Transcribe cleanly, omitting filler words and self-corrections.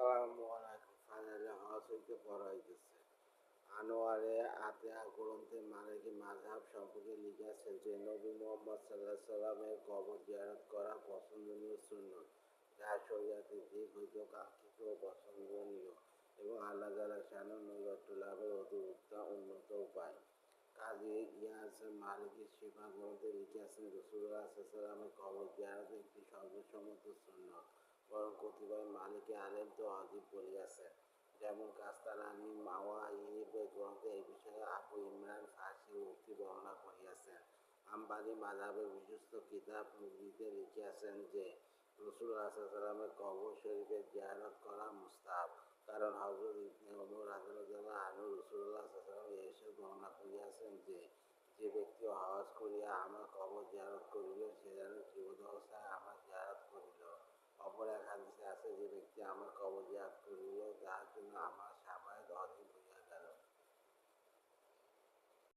আসসালামু আলাইকুম। ফাইনালি হজ হইতে পড়া হইতেছে। আনোয়ারে আতিয়া গ্রন্থে মালিকি মাযহাব সম্পর্কে লিখিয়াছেন যে নবী মুহাম্মদ সাল্লামের কবর জিয়ারত করা পছন্দনীয় সুন্নত, যা শরীয়তের দিক হইতে কাঙ্ক্ষিত ও পছন্দনীয় এবং আল্লাহ তাআলা শানের নৈকট্য লাভের অতি উন্নত উপায়। কাজী ইয়াস মালিকি শিফা গ্রন্থে লিখিয়াছেন রাসূলুল্লাহ সাল্লামের কবর জিয়ারত একটি সর্বসম্মত সুন্নত, বরং কতিপয় মালিকি আলেম তো ওয়াজিব বলিয়াছেন। যেমন কাস্তালানি মাওয়াহিব গ্রন্থে এই বিষয়ে আবু ইমরান ফারসি উক্তি বর্ণনা করিয়াছেন। হাম্বলী মাযহাবের বিশ্বস্ত কিতাব মুগনিতে লিখিয়াছেন যে রাসূলুল্লাহ সাল্লামের কবর শরীফে জিয়ারত করা মুস্তাহাব, কারণ হযরত ইবনে ওমর রাদিয়াল্লাহু আনহু রাসূলুল্লাহ সাল্লামের এসে বর্ণনা করিয়াছেন যে, যে ব্যক্তি হজ করিয়া আমার কবর জিয়ারত করিল, সে যেন জীবদাবস্থায় আমার জিয়ারত করিল। অপর এক হাদিসে আছে